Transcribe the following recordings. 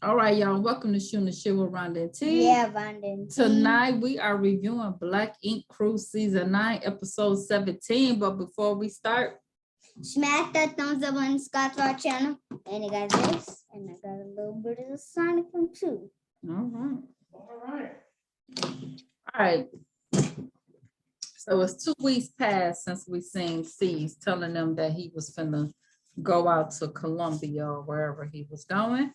All right, y'all. Welcome to Shooting the Shit with Rhonda and T. Yeah, Rhonda and T. Tonight we are reviewing Black Ink Cruise Season 9, Episode 17. But before we start, smash that thumbs up and subscribe to our channel. And I got this, and I got a little bit of the Sonic one too. All right. So it's 2 weeks past since we seen C's telling them that he was finna go out to Colombia or wherever he was going.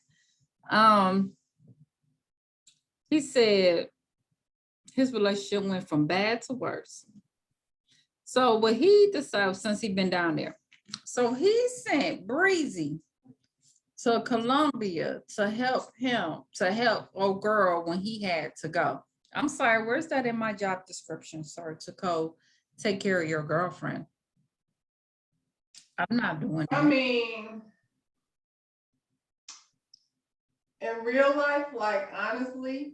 He said his relationship went from bad to worse. So what he decided, since he'd been down there, so he sent Breezy to Colombia to help old girl when he had to go. I'm sorry, where's that in my job description, sir, to go take care of your girlfriend? I'm not doing that. I mean, in real life, like, honestly,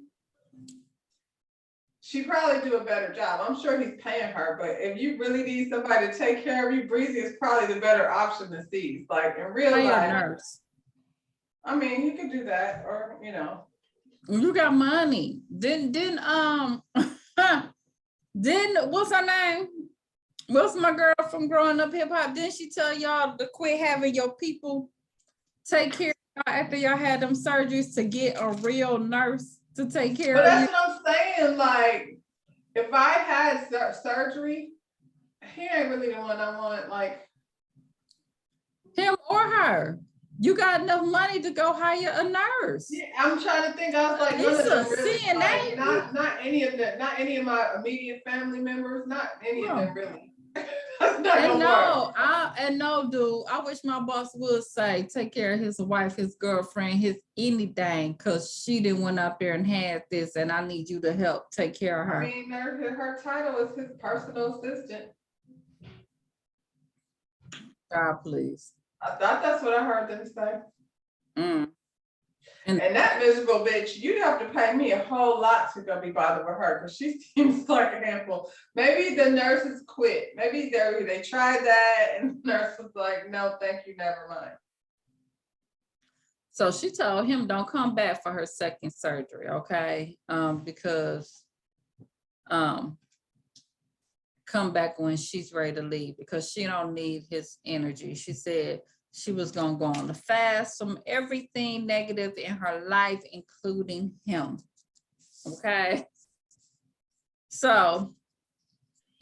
she probably do a better job. I'm sure he's paying her, but if you really need somebody to take care of you, Breezy is probably the better option than Steve. Like, in real Pay a life, nurse. I mean, he could do that, or, You got money. Didn't what's her name? What's my girl from growing up hip hop? Didn't she tell y'all to quit having your people take care of y'all after y'all had them surgeries to get a real nurse to take care but of you? that's what I'm saying. Like, if I had surgery, he ain't really the one I want. Like, Him or her. You got enough money to go hire a nurse. yeah, I'm trying to think. I was like, none of them really, like, not any of them, not any of my immediate family members, not any of them really. That's not And no, dude, I wish my boss would say, take care of his wife, his girlfriend, his anything, because she didn't went up there and had this, and I need you to help take care of her. I mean, her title is his personal assistant. God, please. I thought that's what I heard them say. Mm. And that miserable bitch, you'd have to pay me a whole lot to go be bothered with her, because she seems like a handful. Maybe the nurses quit. Maybe they tried that and the nurse was like, no, thank you, never mind. So she told him don't come back for her second surgery, okay? Because come back when she's ready to leave, because she don't need his energy. She said she was gonna go on the fast from everything negative in her life, including him. Okay. So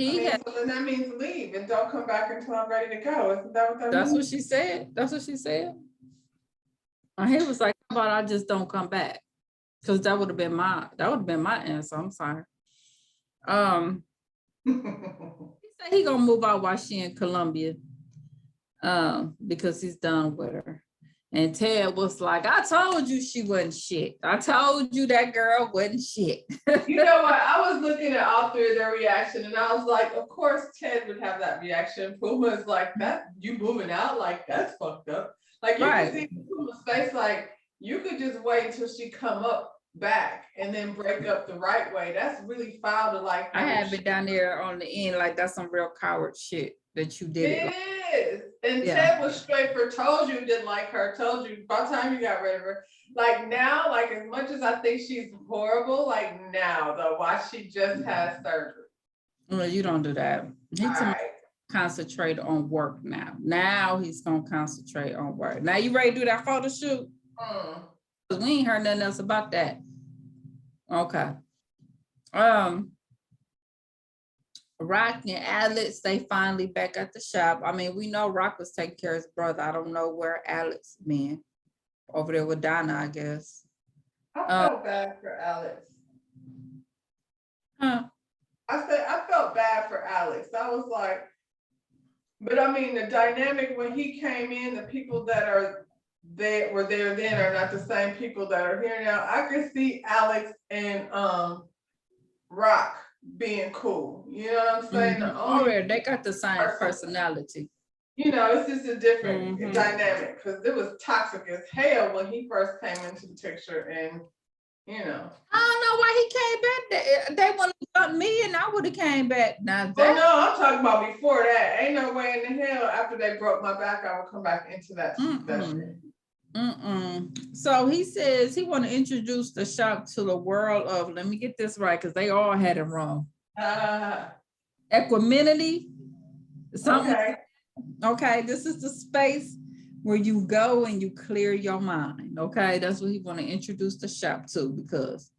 so then that means leave and don't come back until I'm ready to go. Isn't that what that that's means? what she said. That's what she said. And he was like, how about I just don't come back? Because that would have been my answer. I'm sorry. He said he gonna move out while she in Colombia. Because he's done with her. And Ted was like, I told you she wasn't shit. I told you that girl wasn't shit. You know what? I was looking at all three of their reaction and I was like, of course Ted would have that reaction. Puma's like, that you moving out? Like, that's fucked up. Like, you can see Puma's face, like, you could just wait until she come up back and then break up the right way. That's really foul to like. I have it down there on the end, like that's some real coward shit that you did. It is. And Ted was straight for told you didn't like her, told you by the time you got rid of her. Like now, like as much as I think she's horrible, like now though, why she just had surgery. Well, you don't do that. He concentrate on work now. Now he's gonna concentrate on work. Now you ready to do that photo shoot? We ain't heard nothing else about that. Okay. Rock and Alex, they finally back at the shop. I mean, we know Rock was taking care of his brother. I don't know where Alex been. Over there with Donna, I guess. I felt bad for Alex. Huh? I said I felt bad for Alex. I was like, but I mean the dynamic when he came in, the people that were there then are not the same people that are here now. I could see Alex and Rock being cool. You know what I'm saying? Mm-hmm. They got the same personality. You know, it's just a different dynamic because it was toxic as hell when he first came into the picture, and you know. I don't know why he came back. They want to dump me, and I would have came back. Now that. Oh no, I'm talking about before that. Ain't no way in the hell after they broke my back I would come back into that. That shit. So he says he want to introduce the shop to the world of, let me get this right, because they all had it wrong. Equanimity. Something. Okay. Okay, this is the space where you go and you clear your mind. Okay, that's what he want to introduce the shop to, because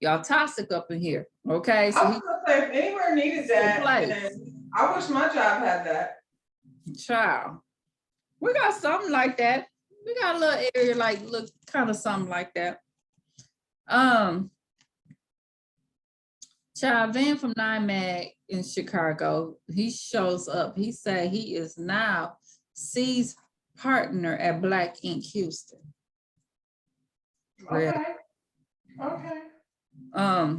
y'all toxic up in here. Okay, I so was gonna say, if anywhere needed that, then I wish my job had that. child, we got something like that. We got a little area like look kind of something like that. Child Van from Nine Mag in Chicago, he shows up. He said he is now C's partner at Black Ink Houston. Okay. Okay. I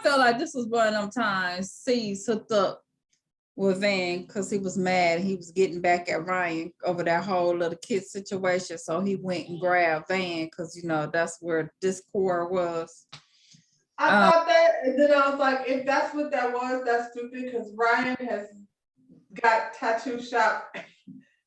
felt like this was one of them times C's hooked up with Van because he was mad. He was getting back at Ryan over that whole little kid situation. So he went and grabbed Van because, you know, that's where discord was. I thought that, and then I was like, if that's what that was, that's stupid, because Ryan has got tattoo shop.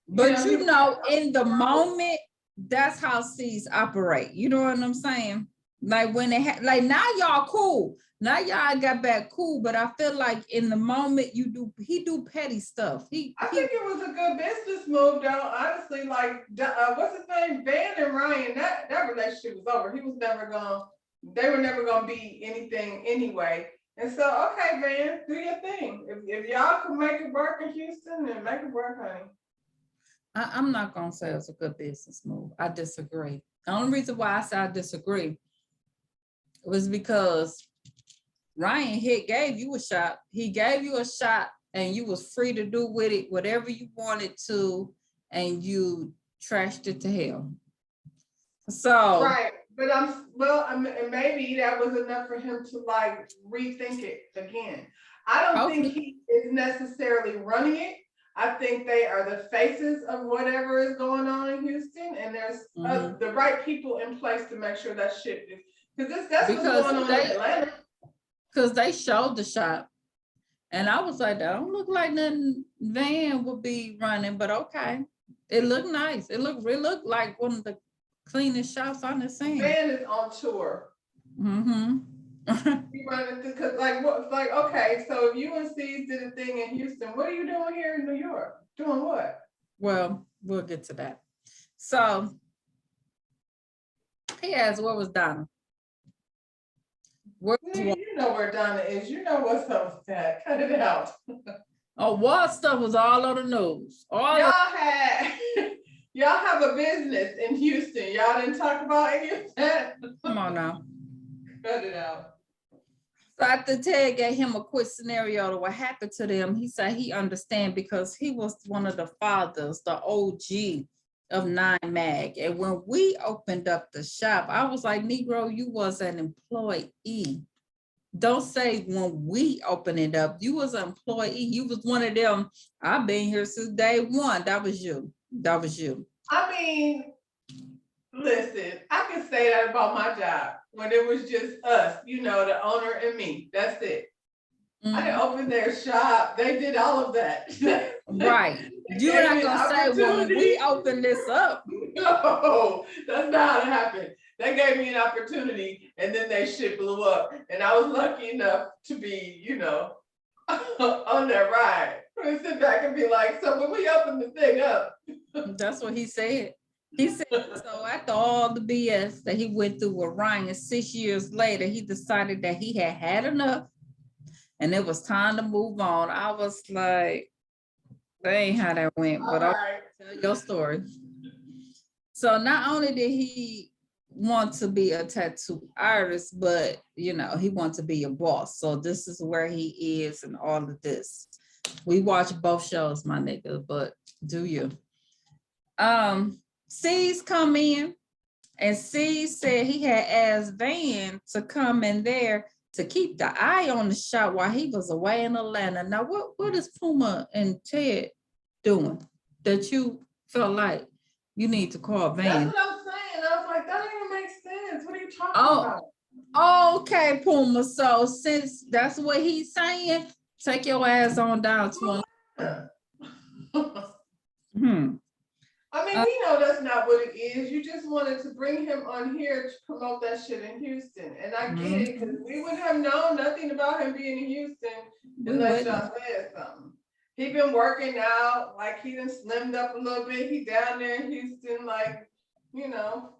But you know, in the moment, that's how C's operate. You know what I'm saying? Like when they had, like now y'all cool. Now y'all got back cool, but I feel like in the moment he do petty stuff. I think it was a good business move, though. Honestly, like what's his name, Van and Ryan. That relationship was over. They were never gonna be anything anyway. And so, okay, Van, do your thing. If y'all can make it work in Houston, then make it work, honey. I'm not gonna say it's a good business move. I disagree. The only reason why I say I disagree was because Ryan gave you a shot. He gave you a shot and you was free to do with it whatever you wanted to, and you trashed it to hell. So right, but maybe that was enough for him to like rethink it again. I don't think he is necessarily running it. I think they are the faces of whatever is going on in Houston, and there's the right people in place to make sure that shit is, because that's what's going on in Atlanta. Because they showed the shop, and I was like, that don't look like nothing Van would be running, but okay. It looked nice. It looked like one of the cleanest shops on the scene. Van is on tour. He running because like okay, so if UNC did a thing in Houston, what are you doing here in New York? Doing what? Well, we'll get to that. So he asked, where was Donna? You know where Donna is. You know what's up with that. Cut it out. Oh, what stuff was all on the news? Y'all have a business in Houston. Y'all didn't talk about any of that. Come on now. Cut it out. Dr. Ted gave him a quick scenario of what happened to them. He said he understand because he was one of the fathers, the OG of Nine Mag. And when we opened up the shop, I was like, Negro, you was an employee. Don't say when we opened it up, you was an employee. You was one of them. I've been here since day one. That was you. That was you. I mean, listen, I can say that about my job when it was just us, you know, the owner and me. That's it. I didn't open their shop. They did all of that. Right. You're not gonna say when we open this up. No, that's not how it happened. They gave me an opportunity and then they shit blew up. And I was lucky enough to be, you know, on that ride. I sit back and be like, so when we open the thing up. That's what he said. He said, so after all the BS that he went through with Ryan, 6 years later, he decided that he had had enough and it was time to move on. I was like, that ain't how that went, but I'll tell your story. So not only did he want to be a tattoo artist, but you know, he wants to be a boss. So this is where he is and all of this. We watch both shows, my nigga, but do you? C's come in and C said he had asked Van to come in there to keep the eye on the shop while he was away in Atlanta. Now, what is Puma and Ted doing that you felt like you need to call Van? That's what I'm saying. I was like, that don't even make sense. What are you talking about? Okay, Puma. So since that's what he's saying, take your ass on down to him. I mean, we know that's not what it is. You just wanted to bring him on here to promote that shit in Houston. And I get it, because we wouldn't have known nothing about him being in Houston unless y'all said something. He been working out, like he done slimmed up a little bit. He down there in Houston, like, you know.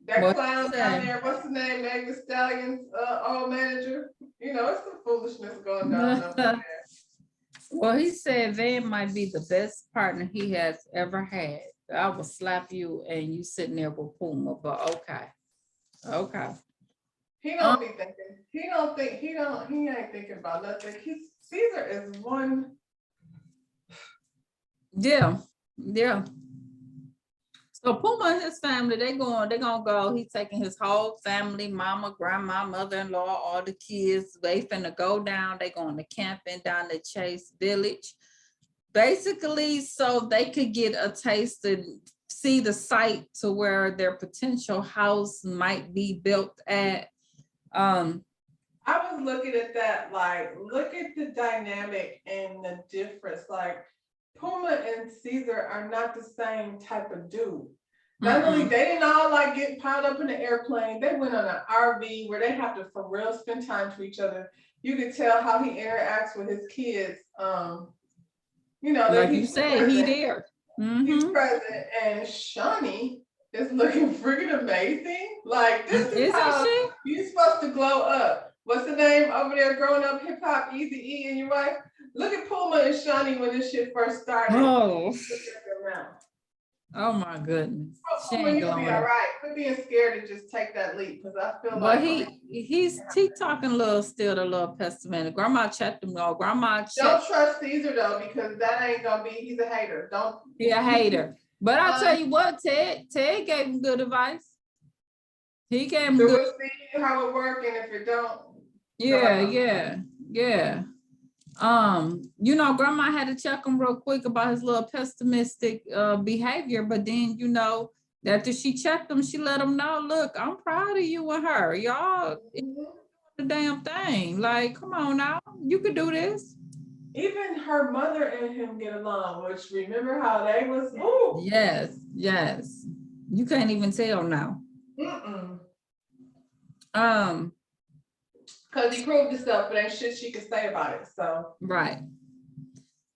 That clown down there, what's the name? Meg Thee Stallion's old manager. You know, it's some foolishness going down over there. Well, he said Van might be the best partner he has ever had. I will slap you and you sitting there with Puma, but okay. Okay. He don't be thinking. He ain't thinking about nothing. Caesar is one. Yeah. Yeah. So Puma and his family, they're gonna go. He's taking his whole family, mama, grandma, mother-in-law, all the kids. They finna go down. They going to camping down the Chase Village. Basically, so they could get a taste and see the site to where their potential house might be built at. I was looking at that, like, look at the dynamic and the difference. Like, Puma and Caesar are not the same type of dude. Not only they didn't all like get piled up in the airplane, they went on an RV where they have to for real spend time to each other. You could tell how he interacts with his kids. You know, like you said, he there. He's present, and Shawnee is looking freaking amazing. Like, this is how you're supposed to glow up. What's the name over there growing up hip hop, Easy E and your wife? Look at Puma and Shawnee when this shit first started. Oh my goodness. Puma, you'll be all right. Quit being scared to just take that leap, because I feel like he's talking a little pessimistic. Grandma checked him though. Don't trust Caesar though, because that ain't gonna be. He's a hater. He a hater. But I'll tell you what, Ted gave him good advice. He gave him good. We'll see how it works, and if it don't. Yeah. You know, grandma had to check him real quick about his little pessimistic behavior, but then, you know, after she checked him, she let him know, look, I'm proud of you and her. Y'all the damn thing. Like, come on now, you could do this. Even her mother and him get along, which remember how they was. Ooh. Yes. You can't even tell now. Because he proved himself, but ain't shit she could say about it. So right.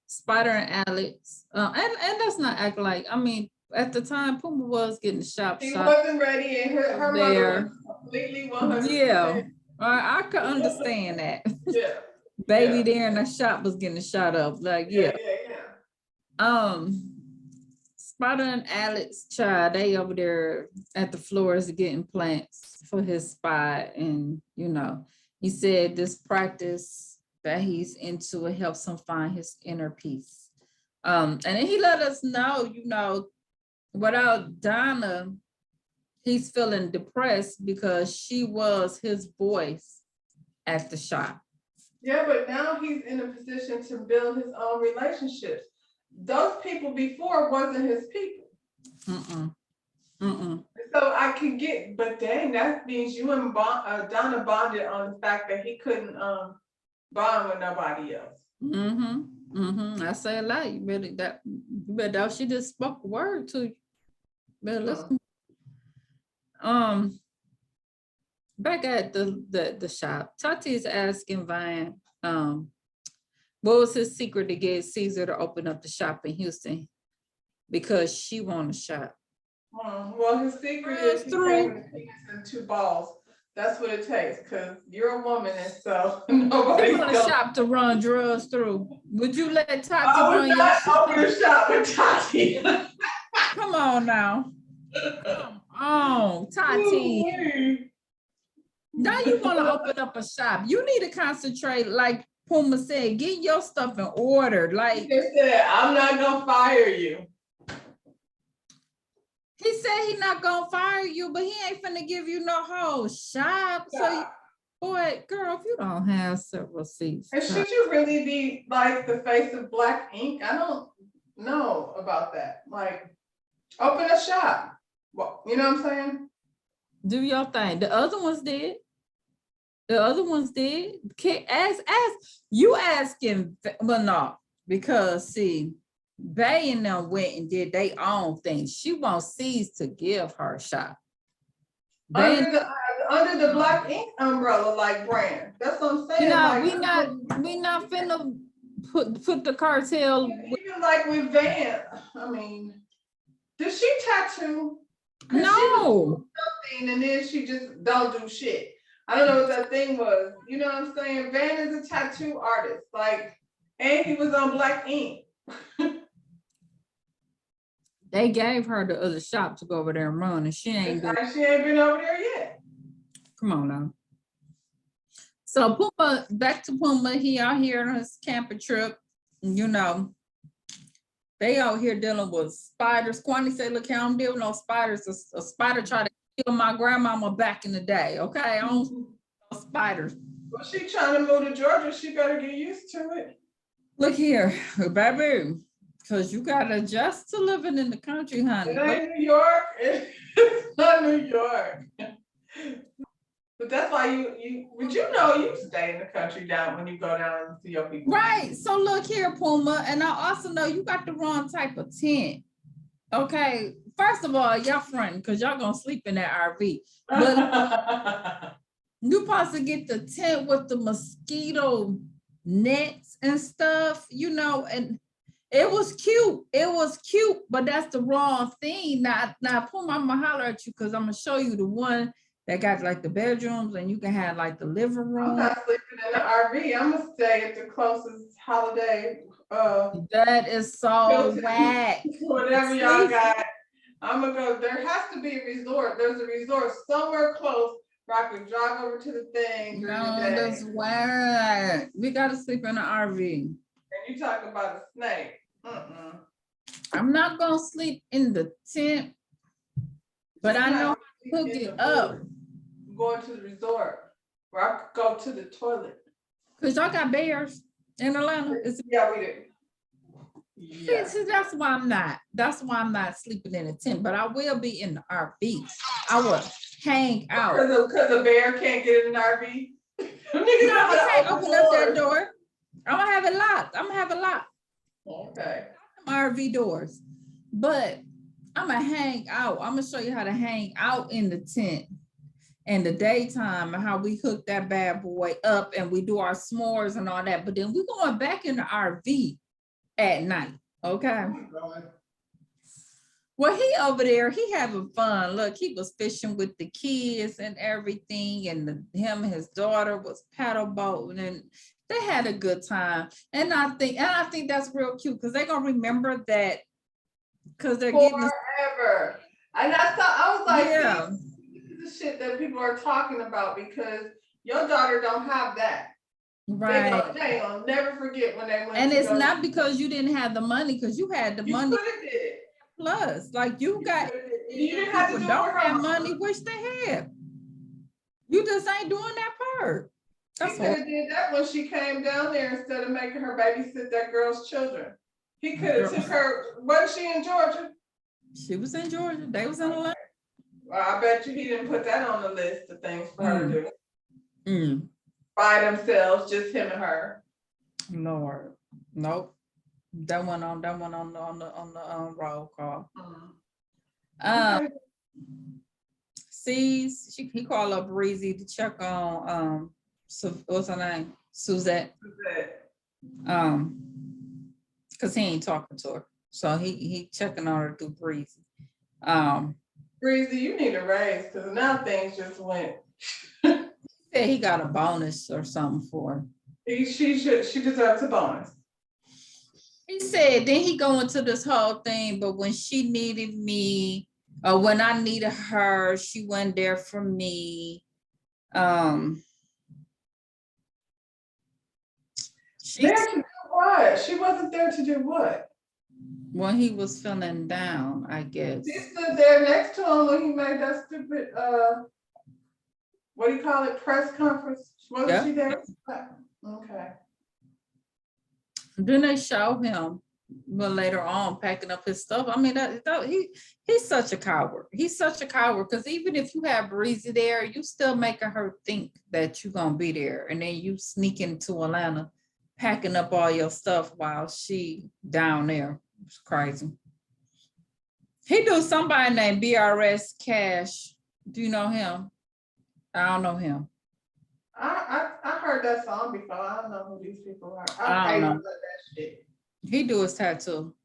Spider and Alex. And let's not act like, I mean, at the time Puma was getting shot. He wasn't ready, and her mother was completely 100%. Yeah. I could understand that. Yeah. Baby there in the shop was getting shot up. Like, yeah. Spider and Alex child, they over there at the floors getting plants for his spot. And, you know, he said this practice that he's into, it helps him find his inner peace. And then he let us know, you know, without Donna, he's feeling depressed because she was his voice at the shop. Yeah, but now he's in a position to build his own relationships. Those people before wasn't his people. So I can get, but dang, that means you and Donna bonded on the fact that he couldn't bond with nobody else. I say a lot. You better she just spoke a word to you. Better listen. Back at the shop, Tati is asking Vine, what was his secret to get Caesar to open up the shop in Houston? Because she want to shop. Well, his secret is he's having a penis and 2 balls. That's what it takes, because you're a woman, and so nobody want a shop to run drugs through. Would you let Tati run your shop? Open a shop with Tati. Come on now. Come on, Tati. Now you want to open up a shop. You need to concentrate, like Puma said, get your stuff in order. Like he just said, I'm not gonna fire you. He said he not gonna fire you, but he ain't finna give you no whole shop. So boy, girl, if you don't have several seats. And should you really be like the face of Black Ink? I don't know about that. Like, open a shop. Well, you know what I'm saying? Do your thing. The other ones did. Ask you asking, well, no, because see, Bay and them went and did their own thing. She wants C's to give her a shot. They, Under the Black Ink umbrella, like brand. That's what I'm saying. we not finna put the cartel. Even like with Van, I mean, did she tattoo? No. Something and then she just don't do shit. I don't know what that thing was. You know what I'm saying? Van is a tattoo artist, like, and he was on Black Ink. They gave her the other shop to go over there and run, and she ain't been. She ain't been over there yet. Come on now. So Puma, back to Puma, he out here on his camping trip. You know, they out here dealing with spiders. Kwani said, look, how I'm dealing with no spiders. A spider tried to kill my grandmama back in the day. Okay, I don't know spiders. Well, she trying to move to Georgia. She better get used to it. Look here, baby, because you got to adjust to living in the country, honey. It ain't New York. It's not New York. But that's why you stay in the country down when you go down and see your people. Right. So look here, Puma, and I also know you got the wrong type of tent. Okay. First of all, y'all fronting because y'all gonna sleep in that RV. But you supposed to get the tent with the mosquito nets and stuff, you know, and it was cute. It was cute, but that's the wrong thing. Now Puma, I'm gonna holler at you because I'm gonna show you the one that got like the bedrooms and you can have like the living room. I'm not sleeping in the RV. I'm gonna stay at the closest holiday. That is so whack. Whatever y'all got, I'm gonna go. There has to be a resort. There's a resort somewhere close where I can drive over to the thing. No, that's whack. We gotta sleep in the RV. And you talk about a snake. I'm not gonna sleep in the tent, but I know how to hook it up. Going to the resort where I could go to the toilet. Cause y'all got bears in Atlanta. Yeah, we do. Yeah. See, that's why I'm not. That's why I'm not sleeping in a tent. But I will be in the RV. I will hang out. Because a bear can't get in an RV. No, I can't open up that door. I'm gonna have it locked. I'm gonna have it locked. Okay. RV doors. But I'm gonna hang out. I'm gonna show you how to hang out in the tent in the daytime and how we hook that bad boy up and we do our s'mores and all that. But then we're going back in the RV at night. Okay. Well, he over there, he having fun. Look, he was fishing with the kids and everything, and him and his daughter was paddle boating, and they had a good time. And I think that's real cute because they're gonna remember that because they're getting forever. And I was like, yeah. This is the shit that people are talking about because your daughter don't have that. Right. They'll never forget when they went. And it's not because you didn't have the money, because you had the money. Plus, like you got, you didn't have to do don't have money, which they have. You just ain't doing that part. He could have did that when she came down there instead of making her babysit that girl's children. He could have took her. Wasn't she in Georgia? She was in Georgia. They was in Atlanta. Well, I bet you he didn't put that on the list of things for her to do. By themselves, just him and her. Lord, nope. That one on the roll call. Sees he called up Breezy to check on what's her name? Suzette. Because he ain't talking to her. So he checking on her through Breezy. Breezy, you need a raise because now things just went. He said he got a bonus or something for her. She deserves a bonus. He said then he go into this whole thing, but when she needed me, or when I needed her, she wasn't there for me. There to do what? She wasn't there to do what? When he was feeling down, I guess. She stood there next to him when he made that stupid what do you call it? Press conference. Wasn't she there? Okay. Then they show him, but later on packing up his stuff. I mean, he's such a coward. He's such a coward because even if you have Breezy there, you still making her think that you're gonna be there, and then you sneak into Atlanta, packing up all your stuff while she down there. It's crazy. He do somebody named BRS Cash. Do you know him? I don't know him. I heard that song before. I don't know who these people are. I don't know. That shit. He do his tattoo.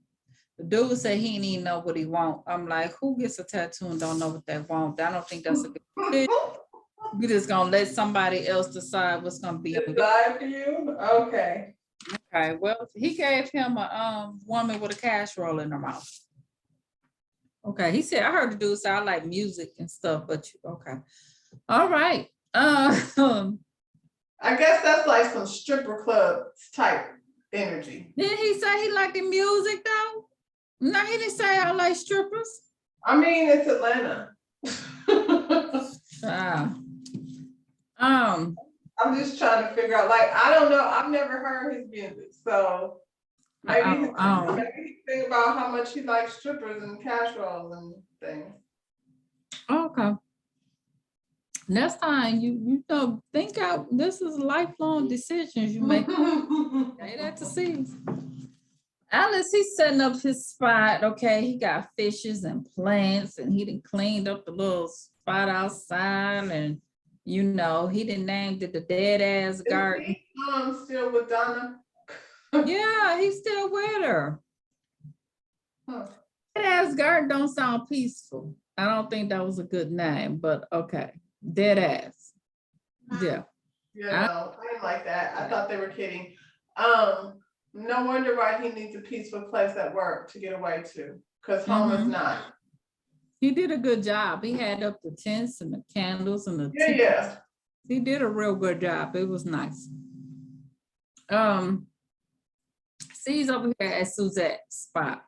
The dude said he didn't even know what he want. I'm like, who gets a tattoo and don't know what they want? I don't think that's a good thing. We just gonna let somebody else decide what's gonna be on your. Decide for you? Okay. Okay, well, he gave him a woman with a casserole in her mouth. Okay, he said, I heard the dude say I like music and stuff, but okay. All right. I guess that's like some stripper club type energy. Didn't he say he liked the music though? No, he didn't say I like strippers. I mean, it's Atlanta. I'm just trying to figure out, like, I don't know. I've never heard his music, so maybe he think about how much he likes strippers and casseroles and things. Okay. Next time you know, think out, this is lifelong decisions you make. Ain't that to see? Alice, he's setting up his spot. Okay, he got fishes and plants, and he done cleaned up the little spot outside, and you know, he done named it the dead ass garden. Is he still with Donna? Yeah, he's still with her. Huh. Dead ass garden don't sound peaceful. I don't think that was a good name, but okay. Dead ass. Yeah. Yeah, no, I didn't like that. I thought they were kidding. No wonder why he needs a peaceful place at work to get away to, because home is not. He did a good job. He had up the tents and the candles and the Yeah. He did a real good job. It was nice. He's over here at Suzette's spot.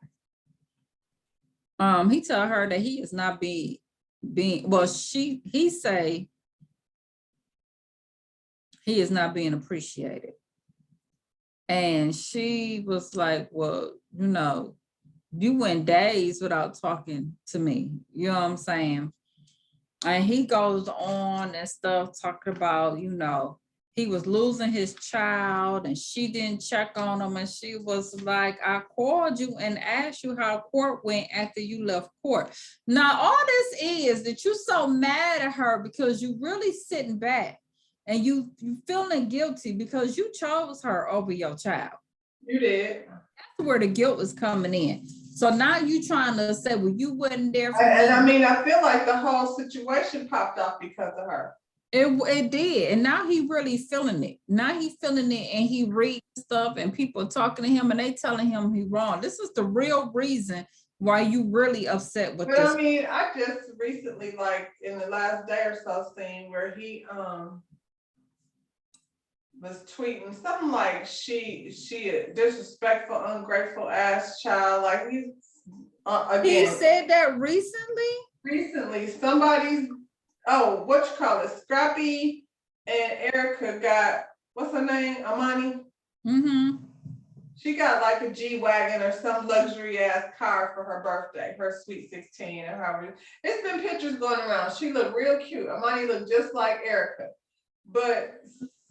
He tell her that he is not being well, he say he is not being appreciated. And she was like, well, you know, you went days without talking to me. You know what I'm saying? And he goes on and stuff, talking about, you know, he was losing his child and she didn't check on him. And she was like, I called you and asked you how court went after you left court. Now, all this is that you're so mad at her because you really sitting back and you feeling guilty because you chose her over your child. You did. That's where the guilt is coming in. So now you trying to say, well, you wasn't there for And me. I mean, I feel like the whole situation popped off because of her. It did. And now he really feeling it. Now he feeling it and he reads stuff and people talking to him and they telling him he wrong. This is the real reason why you really upset with But this. I mean, I just recently, like in the last day or so, seen where he was tweeting something like she a disrespectful, ungrateful ass child. Like he's again. He said that recently? Recently, somebody's what you call it? Scrappy and Erica got, what's her name? Amani. Mm-hmm. She got like a G-Wagon or some luxury ass car for her birthday, her sweet 16 or however. It's been pictures going around. She looked real cute. Amani looked just like Erica. But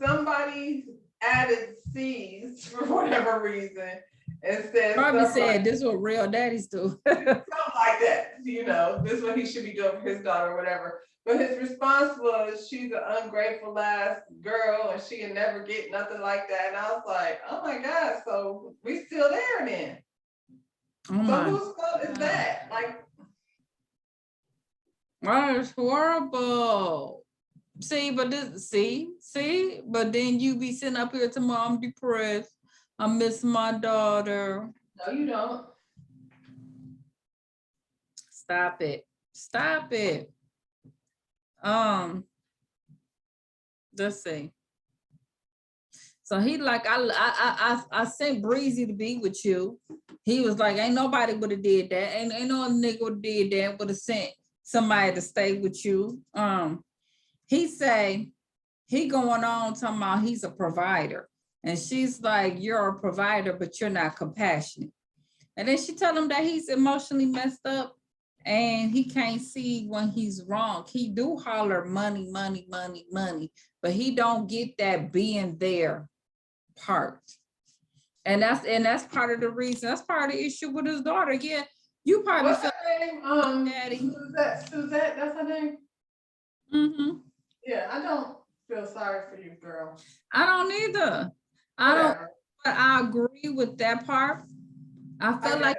somebody added C's for whatever reason and said Probably said like, this is what real daddies do. something like that, you know, this is what he should be doing for his daughter or whatever. But his response was, she's an ungrateful ass girl and she can never get nothing like that. And I was like, oh my God, so we still there then. Oh So my whose fault is that? Like, oh, it's horrible. See, but but then you be sitting up here tomorrow, I'm depressed. I miss my daughter. no, you don't. Stop it. Stop it. Let's see. So he like, I sent Breezy to be with you. He was like, ain't nobody would have did that. Ain't no nigga would have did that, would have sent somebody to stay with you. He say, he going on talking about he's a provider. And she's like, you're a provider, but you're not compassionate. And then she tell him that he's emotionally messed up and he can't see when he's wrong. He do holler money, money, money, money, but he don't get that being there part. And that's part of the reason. That's part of the issue with his daughter. Yeah, you probably What's feel her name? daddy. Suzette, that's her name? Yeah, I don't feel sorry for you, girl. I don't either. I don't, Whatever. but I agree with that part. I feel like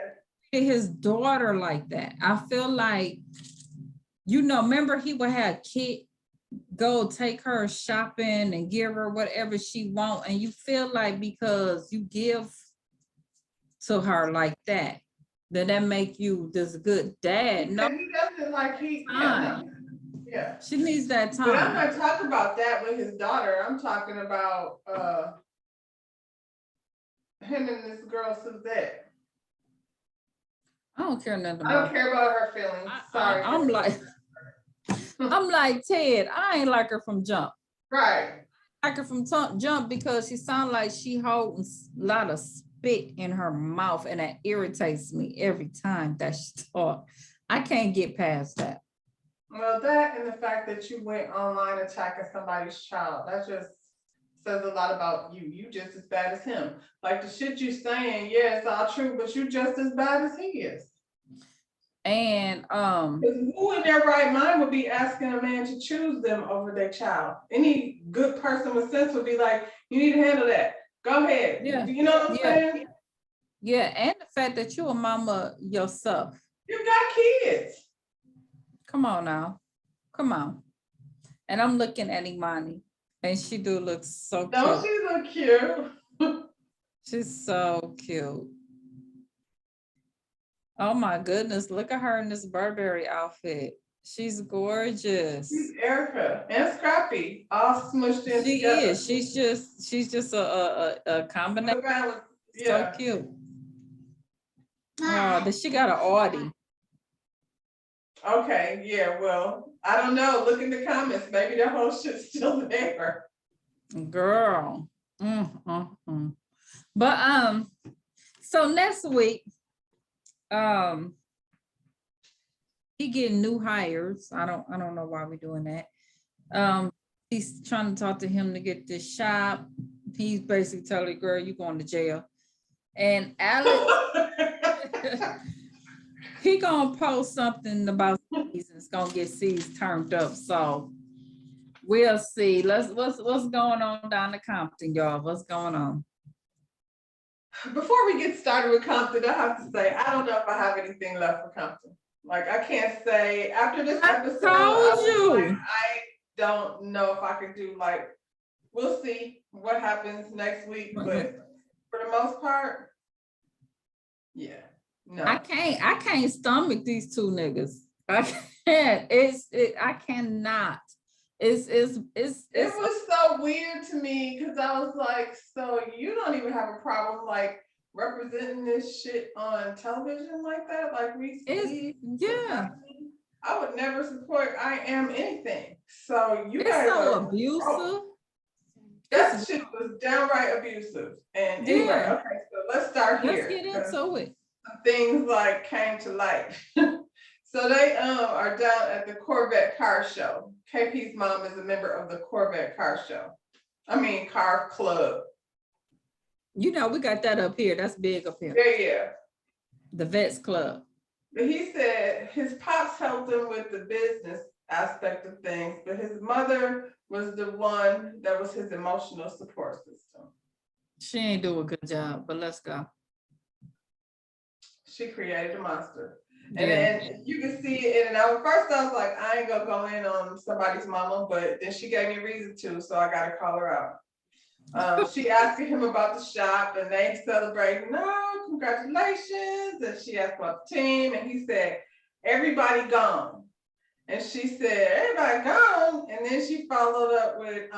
his daughter like that. I feel like, remember he would have Kit go take her shopping and give her whatever she want, and you feel like because you give to her like that, then that make you this good dad. No, he doesn't like yeah. She needs that time. But I'm not talking about that with his daughter. I'm talking about him and this girl Suzette. I don't care nothing about. I don't care about her feelings. Sorry. I'm like Ted. I ain't like her from jump. Right. I like her from jump because she sounds like she holding a lot of spit in her mouth, and that irritates me every time that she talk. I can't get past that. Well, that and the fact that you went online attacking somebody's child, that just says a lot about you. You just as bad as him. Like the shit you saying, yeah, it's all true, but you just as bad as he is. And who in their right mind would be asking a man to choose them over their child? Any good person with sense would be like, you need to handle that. Go ahead. Yeah. You know what I'm saying? Yeah, and the fact that you're a mama yourself. You got kids. Come on now. Come on. And I'm looking at Imani, and she do look so cute. Don't she look cute? She's so cute. Oh my goodness, look at her in this Burberry outfit. She's gorgeous. She's Erica and Scrappy, all smushed in She together. is. She's just a combination. Yeah. So cute. Oh, but she got an Audi. Okay, yeah, well, I don't know. Look in the comments. Maybe the whole shit's still there. Girl. But so next week, he getting new hires. I don't know why we're doing that. He's trying to talk to him to get this shop. He's basically telling the girl, you going to jail. And Alex, he gonna post something about seasons. It's gonna get seas turned up. So we'll see. What's going on down in Compton, y'all? What's going on? Before we get started with Compton, I have to say, I don't know if I have anything left for Compton. Like, I can't say after this episode, I don't know if I could do, like, we'll see what happens next week, but for the most part, yeah, no. I can't stomach these two niggas. I can't. I cannot. It was so weird to me because I was like, so you don't even have a problem like representing this shit on television like that? Like we see, yeah. I would never support I am anything. So you guys so are abusive. That shit was downright abusive. And anyway, okay, so let's start here. Let's get into it. Some things like came to light. So they are down at the Corvette car show. KP's mom is a member of the Corvette car show. Car club. We got that up here. That's big up here. Yeah. The Vets Club. But he said his pops helped him with the business aspect of things, but his mother was the one that was his emotional support system. She ain't do a good job, but let's go. She created a monster. And then you can see it. And first I was like, I ain't gonna go in on somebody's mama, but then she gave me a reason to, so I gotta call her out. She asked him about the shop and they celebrating, congratulations. And she asked about the team and he said, everybody gone. And she said, everybody gone. And then she followed up with,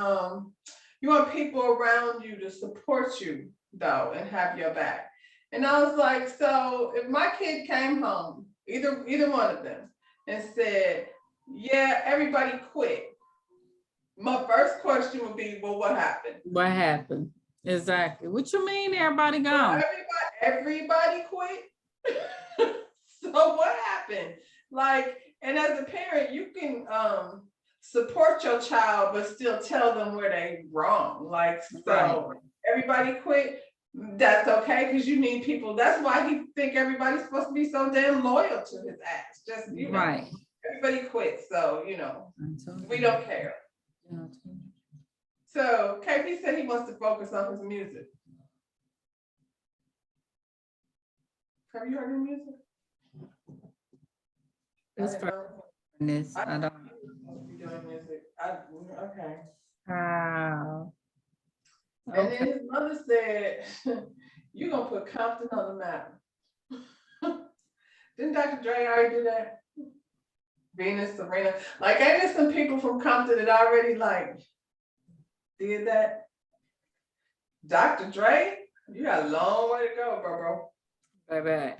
you want people around you to support you though and have your back. And I was like, so if my kid came home, either one of them, and said, yeah, everybody quit. My first question would be, well, what happened? What happened? Exactly. What you mean everybody gone? Everybody quit? So what happened? Like, and as a parent, you can support your child, but still tell them where they wrong. Like, so everybody quit. that's okay, because you need people. That's why he think everybody's supposed to be so damn loyal to his ass. Just, Right. everybody quits, so we don't care. So KP said he wants to focus on his music. Have you heard his music? It's I didn't know. this. I don't. He was supposed to be doing music. Okay. Wow. And then his mother said, "You gonna put Compton on the map." Didn't Dr. Dre already do that? Venus, Serena, like ain't there some people from Compton that already like did that? Dr. Dre, you got a long way to go, bro. Bye bye.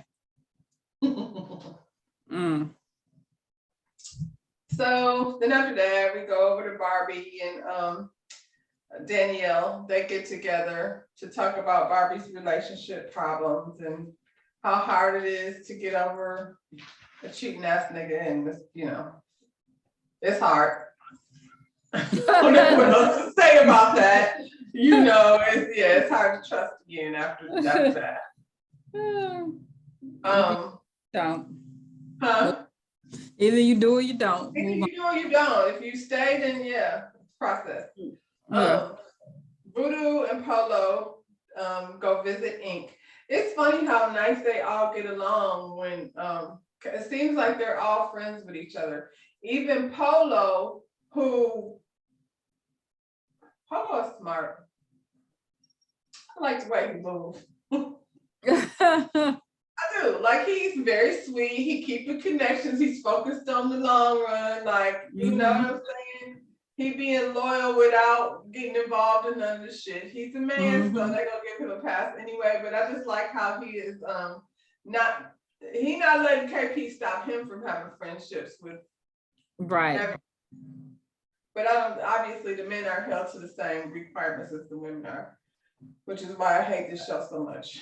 So then after that, we go over to Barbie and Danielle. They get together to talk about Barbie's relationship problems and how hard it is to get over a cheating ass nigga, and it's hard. I don't know what else to say about that. It's hard to trust again after that. Don't. Huh? Either you do or you don't. Either you do or you don't. If you stay, then process. Voodoo and Polo go visit Ink. It's funny how nice they all get along when it seems like they're all friends with each other. Even Polo is smart. I like the way he moves. I do. Like, he's very sweet. He keeping connections. He's focused on the long run. Like, you know what I'm saying? He being loyal without getting involved in none of the shit. He's a man, so they're gonna give him a pass anyway. But I just like how he is not letting KP stop him from having friendships with everyone. But obviously the men are held to the same requirements as the women are, which is why I hate this show so much.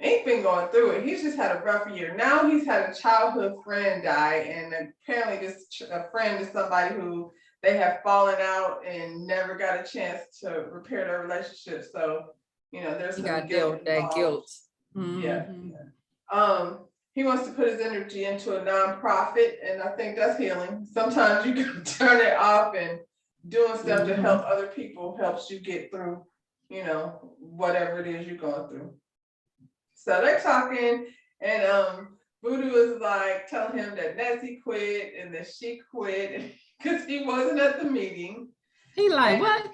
Ain't been going through it. He's just had a rough year. Now he's had a childhood friend die, and apparently this friend is somebody who they have fallen out and never got a chance to repair their relationship. So, there's some guilt. That guilt. Yeah. He wants to put his energy into a nonprofit, and I think that's healing. Sometimes you can turn it off, and doing stuff to help other people helps you get through, whatever it is you're going through. So they're talking, and Voodoo is like telling him that Nessie quit and that she quit because he wasn't at the meeting. He like, what?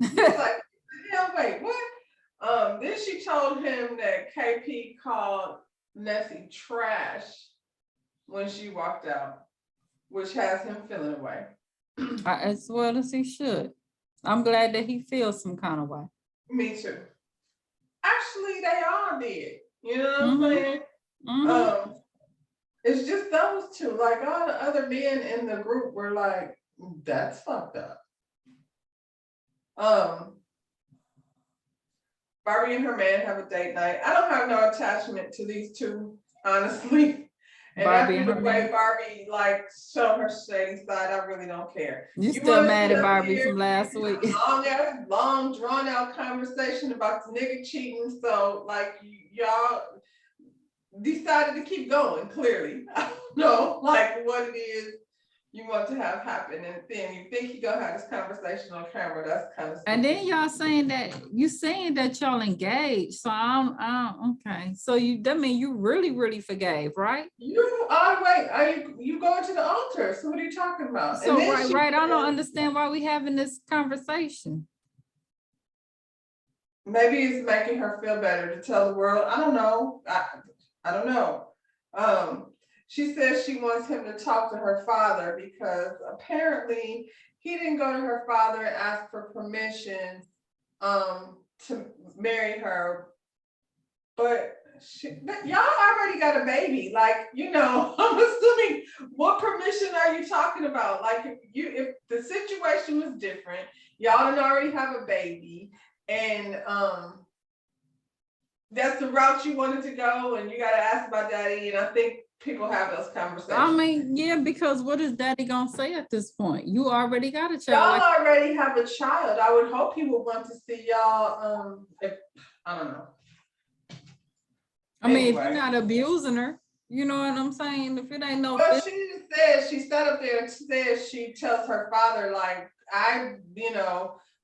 He's like, yeah, wait, what? Then she told him that KP called Nessie trash when she walked out, which has him feeling away. As well as he should. I'm glad that he feels some kind of way. Me too. Actually, they all did. You know what I'm saying? It's just those two. Like, all the other men in the group were like, that's fucked up. Barbie and her man have a date night. I don't have no attachment to these two, honestly. And Barbie after the and way Barbie showed her shady side, I really don't care. You still mad at Barbie from last week? Long drawn out conversation about the nigga cheating. So y'all decided to keep going, clearly. I don't know what it is you want to have happen, and then you think you're gonna have this conversation on camera. That's kind of stupid. And then y'all saying that y'all engaged. So okay. So that mean you really forgave, right? You going to the altar. So what are you talking about? So right. I don't understand why we having this conversation. Maybe it's making her feel better to tell the world. I don't know. I don't know. She says she wants him to talk to her father because apparently he didn't go to her father and ask for permission to marry her. But y'all already got a baby. I'm assuming, what permission are you talking about? If the situation was different, y'all didn't already have a baby, and that's the route you wanted to go, and you got to ask my daddy. And I think people have those conversations. I mean, yeah, because what is daddy gonna say at this point? You already got a child. Y'all Like, already have a child. I would hope he would want to see y'all. If I don't know. I mean, if you're Anyway. not abusing her, you know what I'm saying? If it ain't no Well, she said, she sat up there and said she tells her father, like, I,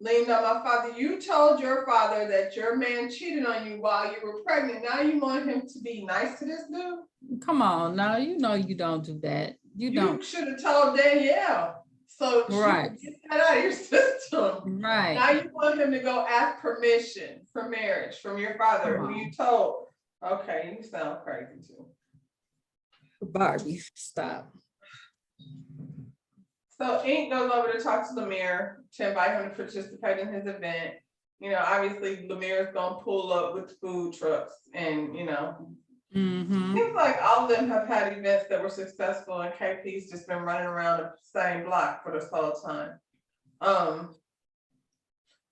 leaned on my father. You told your father that your man cheated on you while you were pregnant. Now you want him to be nice to this dude? come on now, you know you don't do that. You don't. You should have told Danielle. So she Right. could get that out of your system. Right. Now you want him to go ask permission for marriage from your father, Come who on. you told. Okay, you sound crazy too. Barbie, stop. So Ink goes over to talk to Lemire to invite him to participate in his event. Obviously Lemire is gonna pull up with food trucks and, Mm-hmm. seems like all of them have had events that were successful and KP's just been running around the same block for this whole time.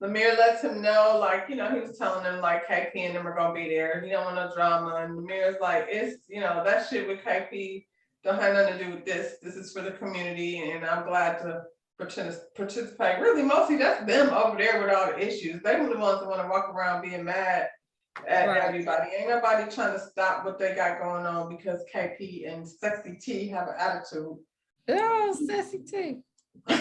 Lemire lets him know, like, he was telling them like KP and them are gonna be there. He don't want no drama. And Lemire's like, it's, that shit with KP don't have nothing to do with this. This is for the community, and I'm glad to participate. Really, mostly that's them over there with all the issues. They were the ones that want to walk around being mad at everybody. Ain't nobody trying to stop what they got going on because KP and Sexy T have an attitude. Oh, Sassy T. A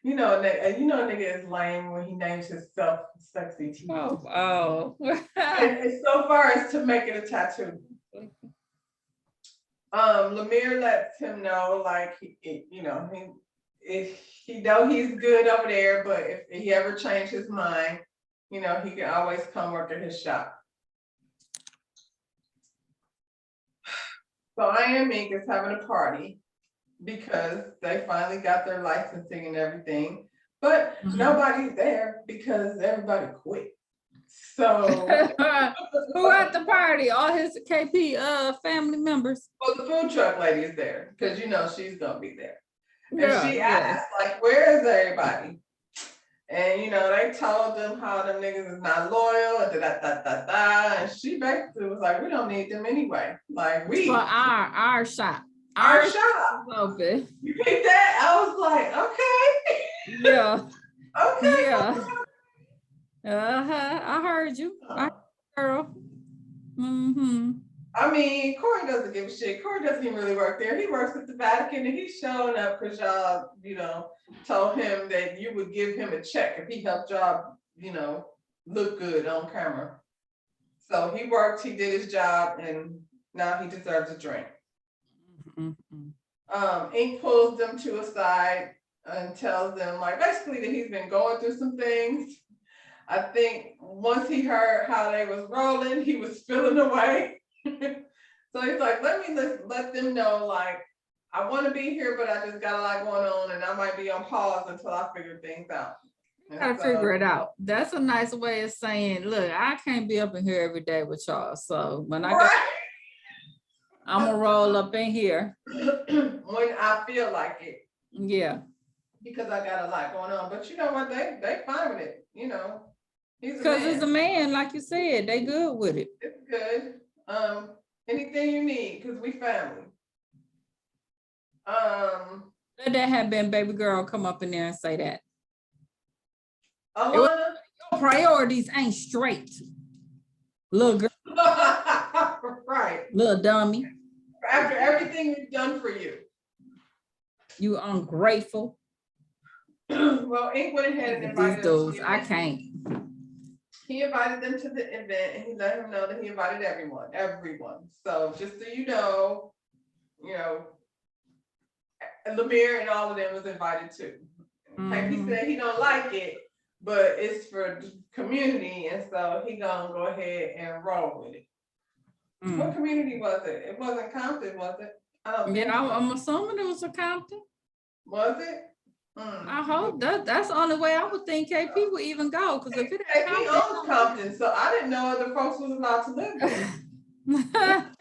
nigga is lame when he names himself Sexy T. Oh. And so far as to make it a tattoo. Lemire lets him know, like, if he know he's good over there, but if he ever changed his mind, he can always come work at his shop. So I Am Ink is having a party because they finally got their licensing and everything, but nobody's there because everybody quit. So who at the party? All his KP family members. Well, the food truck lady is there because she's gonna be there. And she asked, like, where is everybody? And they told them how them niggas is not loyal and da. And she basically was like, we don't need them anyway. Like, we for our shop. Our shop. Open. You picked that? I was like, okay. Yeah. Okay. Yeah. I heard you. Girl. Mm-hmm. I mean, Corey doesn't give a shit. Corey doesn't even really work there. He works at the Vatican, and he's showing up because y'all, told him that you would give him a check if he helped y'all, look good on camera. So he worked, he did his job, and now he deserves a drink. Mm-hmm. Ink pulls them to a side and tells them, like, basically that he's been going through some things. I think once he heard how they was rolling, he was feeling away. So he's like, let them know, like, I want to be here, but I just got a lot going on, and I might be on pause until I figure things out. Gotta figure it out. That's a nice way of saying, look, I can't be up in here every day with y'all. So when I'm gonna roll up in here when I feel like it. Yeah. Because I got a lot going on. But you know what? They fine with it. He's because it's a man, like you said, they good with it. It's good. Anything you need, because we family. Let that have been baby girl come up in there and say that. Alana? Your priorities ain't straight. Little girl. Right. Little dummy. After everything we've done for you. You ungrateful. Well, Ink went ahead and invited these dudes. I can't. He invited them to the event, and he let him know that he invited everyone. So just so you know, Lemire and all of them was invited too. He said he don't like it, but it's for the community, and so he gonna go ahead and roll with it. What community was it? It wasn't Compton, was it? I'm assuming it was a Compton. Was it? I hope that's the only way I would think KP would even go, because if it ain't KP owns Compton, so I didn't know other folks was allowed to live there.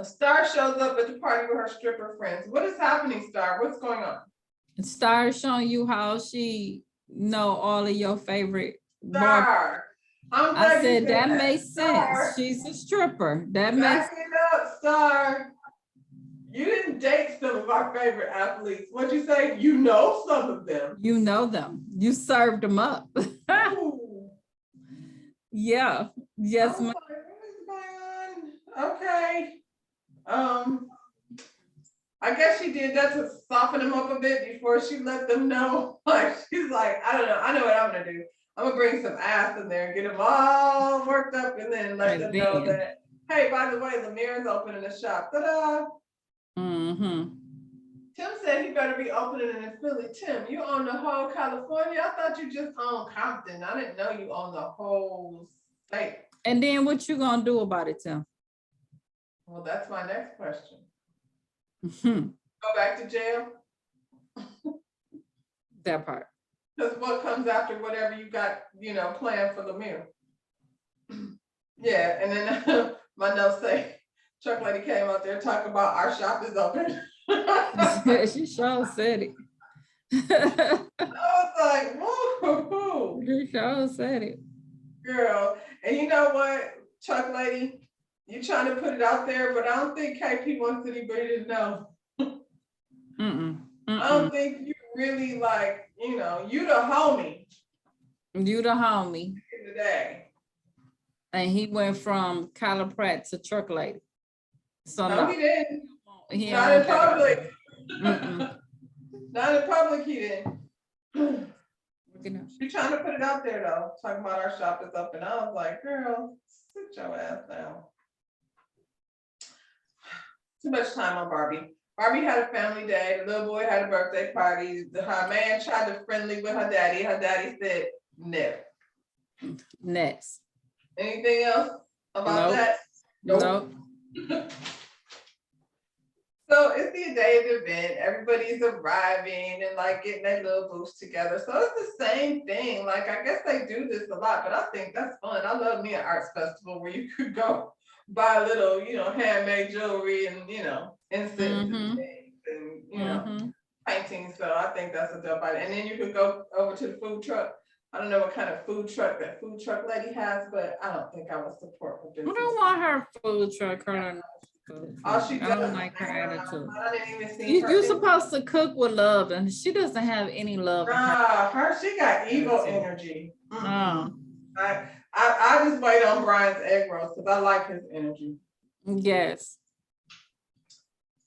Star shows up at the party with her stripper friends. What is happening, Star? What's going on? Star showing you how she know all of your favorite. Star, I'm glad you said said that that. makes Star, sense. She's a stripper. That makes, back it up, Star. You didn't date some of our favorite athletes. What'd you say? You know some of them. you know them. You served them up. Ooh. Yeah. I Yes, was ma'am. like, what is going on? Okay. I guess she did that to soften them up a bit before she let them know. Like, she's like, I don't know. I know what I'm gonna do. I'm gonna bring some ass in there and get them all worked up, and then let And them know then. that, hey, by the way, Lemir's opening a shop. Ta-da! Mm-hmm. Tim said he better be opening it in Philly. Tim, you own the whole California? I thought you just owned Compton. I didn't know you own the whole state. And then what you gonna do about it, Tim? Well, that's my next question. Mhm. Go back to jail? That part. Because what comes after whatever you got, planned for Lemire? Yeah, and then my notes say, truck lady came out there talking about our shop is open. She sure said it. I was like, whoa, She sure said it. girl. And you know what, truck lady, you trying to put it out there, but I don't think KP wants anybody to know. Mm-mm. I don't Mm-mm. think you really like, you the homie You the homie. in the day. And he went from Kyla Pratt to truck lady. So No, no, he didn't. he don't Not in want that out public. there. Mm-mm. Not in public, he didn't. You know. She trying to put it out there though, talking about our shop is open. I was like, girl, sit your ass down. Too much time on Barbie. Barbie had a family day. The little boy had a birthday party. Her man tried to friendly with her daddy. Her daddy said, no. Next. Anything else about Nope. that? Nope. So it's the day of the event. Everybody's arriving and like getting their little booths together. So it's the same thing. Like, I guess they do this a lot, but I think that's fun. I love me an arts festival where you could go buy a little, handmade jewelry and, incense and things and, paintings. So I think that's a dope idea. And then you could go over to the food truck. I don't know what kind of food truck that food truck lady has, but I don't think I would support her I business. don't want her food truck. All she I does don't like her attitude. I didn't even see her. You're supposed to cook with love, and she doesn't have any love. She got evil energy. Oh. I just wait on Brian's egg rolls because I like his energy. Yes.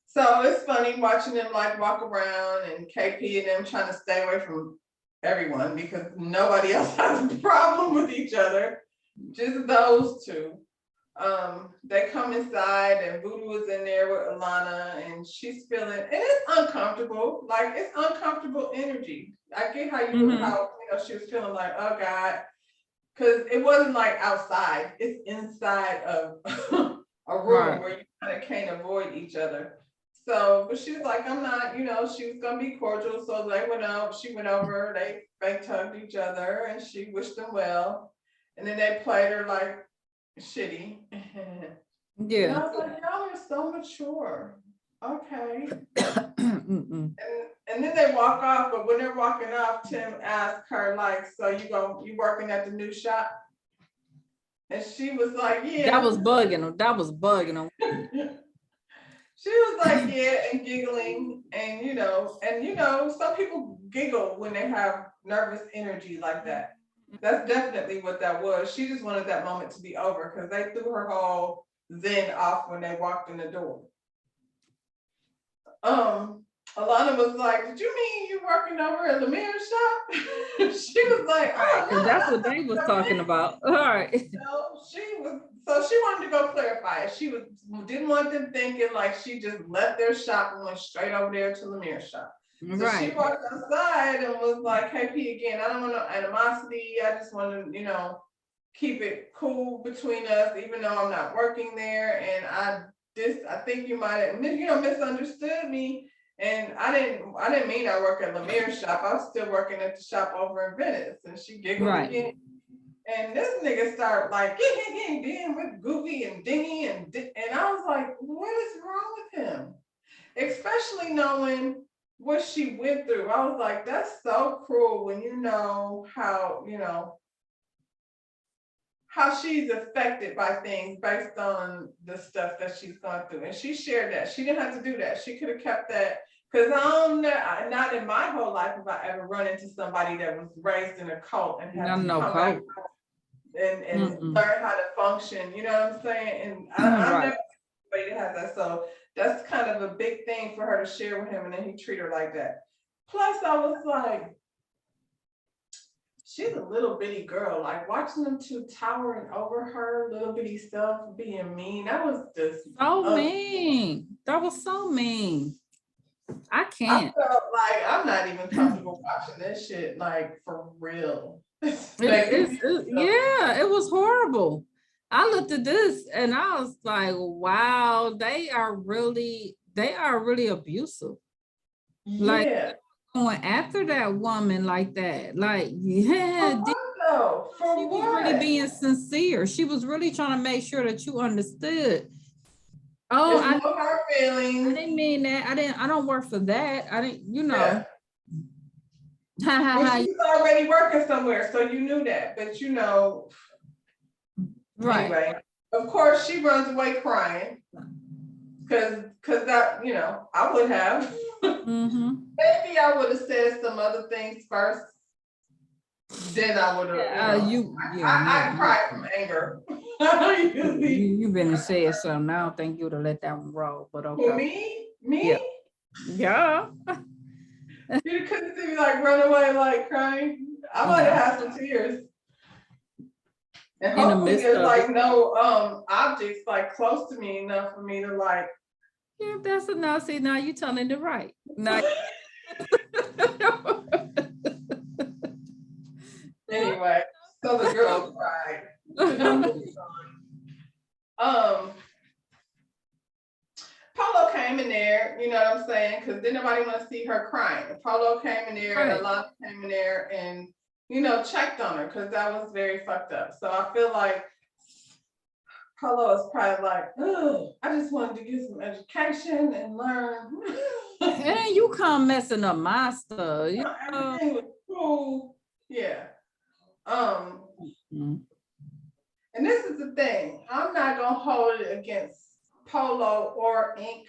So it's funny watching them like walk around and KP and them trying to stay away from everyone because nobody else has a problem with each other. Just those two. They come inside and Voodoo is in there with Alana and she's feeling, and it's uncomfortable. Like, it's uncomfortable energy. I get how she was feeling like, oh God, because it wasn't like outside, it's inside of a room where you kind of can't avoid each other. So, but she was like, I'm not, she was gonna be cordial. So they went out, she went over, they fake hugged each other and she wished them well. And then they played her like shitty. Yeah. And I was like, y'all are so mature. Okay. And then they walk off, but when they're walking off, Tim asked her, like, so you working at the new shop? And she was like, yeah. That was bugging them. That was bugging them. She was like, yeah, and giggling, and some people giggle when they have nervous energy like that. That's definitely what that was. She just wanted that moment to be over because they threw her whole zen off when they walked in the door. Alana was like, did you mean you working over at Lemir's shop? She was like, oh, no, that's what they was talking about. All right. So she wanted to go clarify it. She didn't want them thinking like she just left their shop and went straight over there to Lemir's shop. So she walked outside and was like, hey, P, again, I don't want no animosity. I just want to, keep it cool between us, even though I'm not working there. And I think you might have, misunderstood me. And I didn't mean I work at Lemir's shop. I was still working at the shop over in Venice. And she giggled again. And this nigga started like getting with Goofy and Dingy and I was like, what is wrong with him? Especially knowing what she went through. I was like, that's so cruel when you know how how she's affected by things based on the stuff that she's gone through. And she shared that. She didn't have to do that. She could have kept that. Because I don't know, not in my whole life have I ever run into somebody that was raised in a cult and had to come back and learn how to function. You know what I'm saying? And I'm never somebody that has that. So that's kind of a big thing for her to share with him, and then he treat her like that. Plus, I was like, she's a little bitty girl. Like watching them two towering over her, little bitty self being mean. That was just so mean. That was so mean. I I can't. felt like I'm not even comfortable watching this shit, like for real. Yeah, it was horrible. I looked at this and I was like, wow, they are really abusive. Like going after that woman like that. Like, yeah, she was really being sincere. She was really trying to make sure that you understood. Oh, I know her feelings. I didn't mean that. I don't work for that. I didn't, you know. Well, she's already working somewhere, so you knew that, but you know, right. Anyway, of course she runs away crying because that, you know, I would have. Maybe I would have said some other things first. Then I would have, I cried from anger. You've been saying something. I don't think you'd have let that one roll, but okay. Me? Yeah. You couldn't see me like run away, like crying. I might have had some tears. And hopefully there's like no objects like close to me enough for me to like. Yeah, that's enough. See, now you're telling it right. Now. Anyway, so the girl cried. Polo came in there, you know what I'm saying? Because didn't nobody want to see her crying. Polo came in there, and Alana came in there and, you know, checked on her because that was very fucked up. So I feel like Polo is probably like, oh, I just wanted to get some education and learn. And you come messing up my stuff. You know? Everything was cool. Yeah. And this is the thing. I'm not gonna hold it against Polo or Ink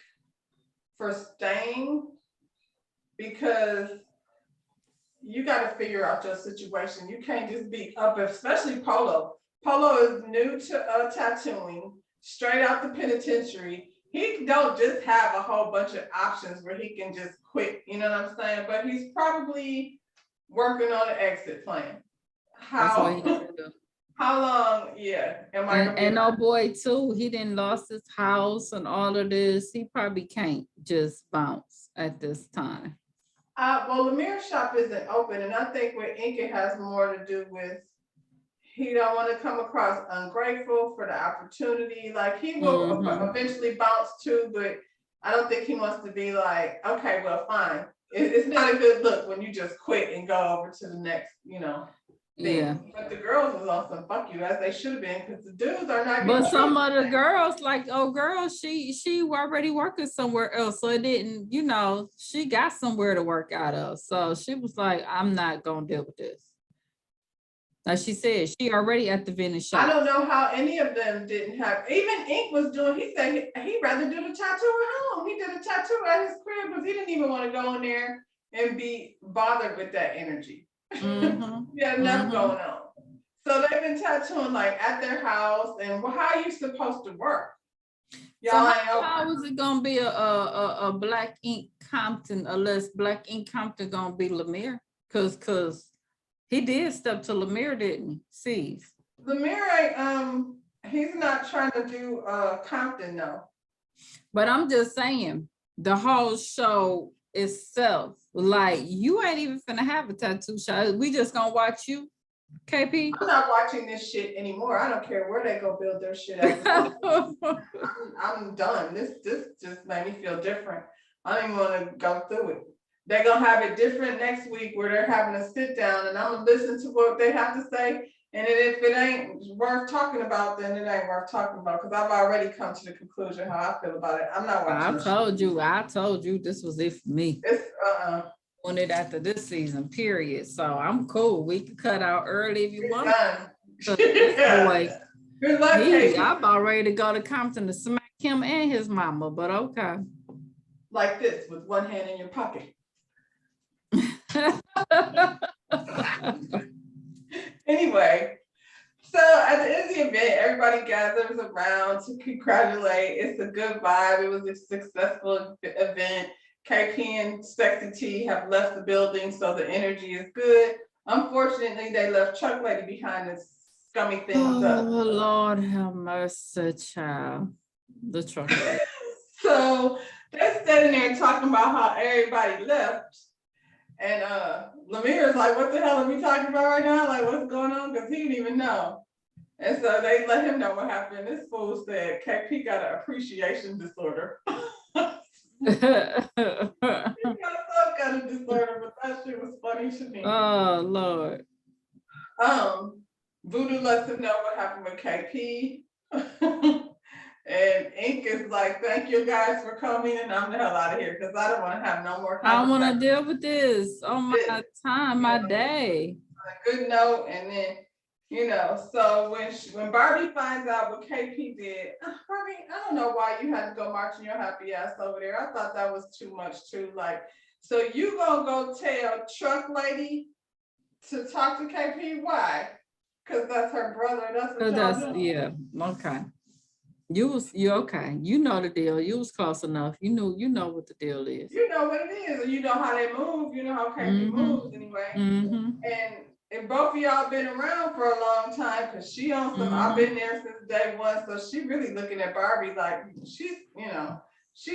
for staying because you got to figure out your situation. You can't just be up, especially Polo. Polo is new to tattooing, straight out the penitentiary. He don't just have a whole bunch of options where he can just quit, you know what I'm saying? But he's probably working on an exit plan. How long? Yeah. And oh boy, too, he didn't lost his house and all of this. He probably can't just bounce at this time. Well, Lemir's shop isn't open, and I think with Ink it has more to do with he don't want to come across ungrateful for the opportunity. Like he will eventually bounce too, but I don't think he wants to be like, okay, well, fine. It's not a good look when you just quit and go over to the next, you know. Thing. Yeah, but the girls was on some fuck you as they should have been because the dudes are not. But some of the girls, like she already working somewhere else, so it didn't, you know, she got somewhere to work out of. So she was like, I'm not gonna deal with this. Like she said, she already at the vending shop. I don't know how any of them didn't have. Even Ink was doing. He said he'd rather do the tattoo at home. He did a tattoo at his crib because he didn't even want to go in there and be bothered with that energy. He had enough going on. So they've been tattooing like at their house. And how are you supposed to work? Y'all so how is it gonna be a Black Ink Compton unless Black Ink Compton gonna be Lemire? Cause he did step to Lemire, didn't he? See. Lemire, he's not trying to do Compton though. But I'm just saying the whole show itself, like you ain't even finna have a tattoo show. We just gonna watch you, KP. I'm not watching this shit anymore. I don't care where they go build their shit at. I'm done. This just made me feel different. I don't even want to go through it. They're gonna have it different next week where they're having a sit down and I'm gonna listen to what they have to say. And if it ain't worth talking about, then it ain't worth talking about because I've already come to the conclusion how I feel about it. I'm not watching. I told you this was it for me. It's wanted after this season, period. So I'm cool. We can cut out early if you want. Done. 'Cause this boy, Good luck, KP. I'm about ready to go to Compton to smack him and his mama, but okay. Like this, with one hand in your pocket. Anyway, so at the end of the event, everybody gathers around to congratulate. It's a good vibe. It was a successful event. KP and Sexy T have left the building, so the energy is good. Unfortunately, they left Chuck Lady behind to scummy things Oh, up. Lord have mercy, child. The truck. So they're standing there talking about how everybody left. And Lemire is like, what the hell are we talking about right now? Like, what's going on? Because he didn't even know. And so they let him know what happened. This fool said KP got an appreciation disorder. He got some kind of disorder, but that shit was funny to me. Oh, Lord. Voodoo lets him know what happened with KP. And Ink is like, thank you guys for coming, and I'm the hell out of here because I don't want to have no more I don't want to conversation. deal with this. Oh, my time, my day. A good note, and then so when Barbie finds out what KP did, Barbie, I don't know why you had to go marching your happy ass over there. I thought that was too much too. Like, so you gonna go tell Truck Lady to talk to KP? Why? Because that's her brother. That's what y'all do. Yeah, okay. You okay. You know the deal. You was close enough. You know what the deal is. You know what it is, and you know how they move. You know how KP moves anyway. And if both of y'all been around for a long time, because she on some, I've been there since day one, so she really looking at Barbie like she's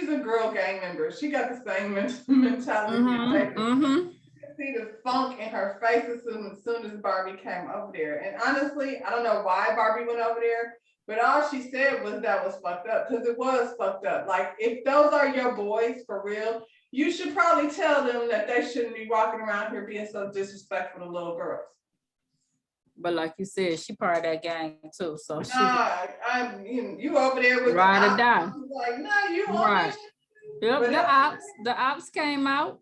a girl gang member. She got the same mentality. You can see the funk in her face as soon as Barbie came over there. And honestly, I don't know why Barbie went over there, but all she said was that was fucked up, because it was fucked up. Like, if those are your boys for real, you should probably tell them that they shouldn't be walking around here being so disrespectful to little girls. But like you said, she part of that gang too. So she you over there with ride or die. Like, no, you right. Yep, the ops came out.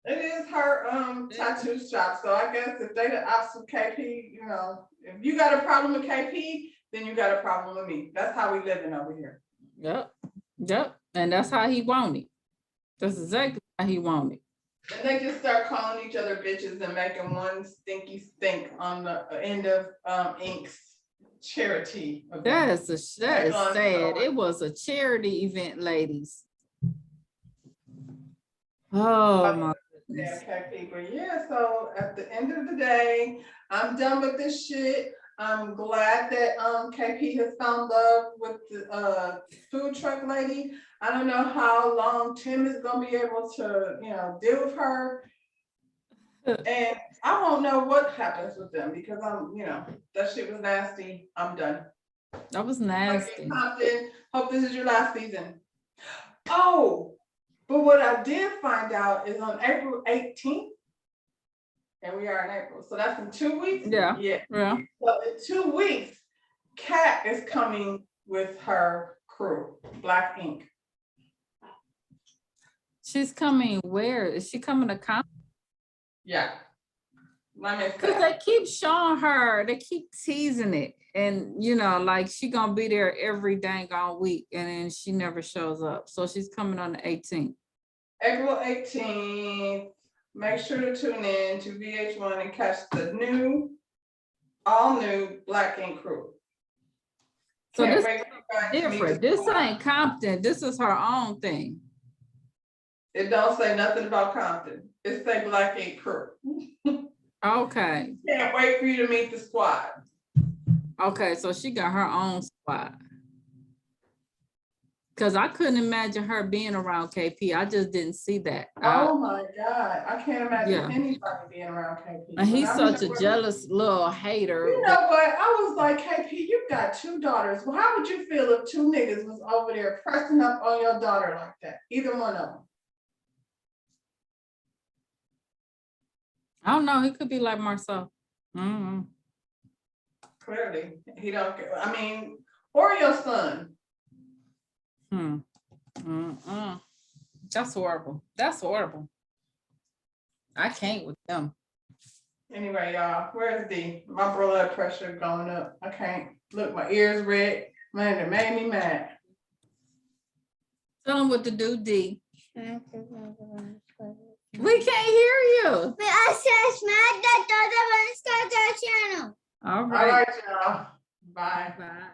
It is her tattoo shop. So I guess if they the ops with KP, if you got a problem with KP, then you got a problem with me. That's how we living over here. Yep. And that's how he want it. That's exactly how he want it. And they just start calling each other bitches and making one stinky stink on the end of Ink's charity event. That is sad. It was a charity event, ladies. Oh my goodness. Okay, people. Yeah, so at the end of the day, I'm done with this shit. I'm glad that KP has found love with the food truck lady. I don't know how long Tim is gonna be able to, deal with her. And I won't know what happens with them because that shit was nasty. I'm done. That was nasty. Compton, hope this is your last season. Oh, but what I did find out is on April 18th, and we are in April, so that's in 2 weeks. Yeah. So in 2 weeks, Kat is coming with her crew, Black Ink. She's coming where? Is she coming to Compton? Yeah. Because they keep showing her, they keep teasing it. And like she gonna be there every dang on week, and then she never shows up. So she's coming on the 18th. April 18th. Make sure to tune in to VH1 and catch the all new Black Ink crew. So this is different. This ain't Compton. This is her own thing. It don't say nothing about Compton. It say Black Ink crew. Okay. Can't wait for you to meet the squad. Okay, so she got her own squad. Because I couldn't imagine her being around KP. I just didn't see that. Oh my God. I can't imagine anybody being around KP. And he's such a jealous little hater. You know what? I was like, KP, you got 2 daughters. Well, how would you feel if 2 niggas was over there pressing up on your daughter like that? Either one of them. I don't know. He could be like Marcel. Clearly, he don't. I mean, or your son. That's horrible. I can't with them. Anyway, y'all, where's D? My blood pressure going up. I can't look, my ears red. Man, it made me mad. Tell them what to do, D. Smack the We can't hear you. But I said smack that other one, subscribe to our channel. All All right. right, y'all. Bye. Bye.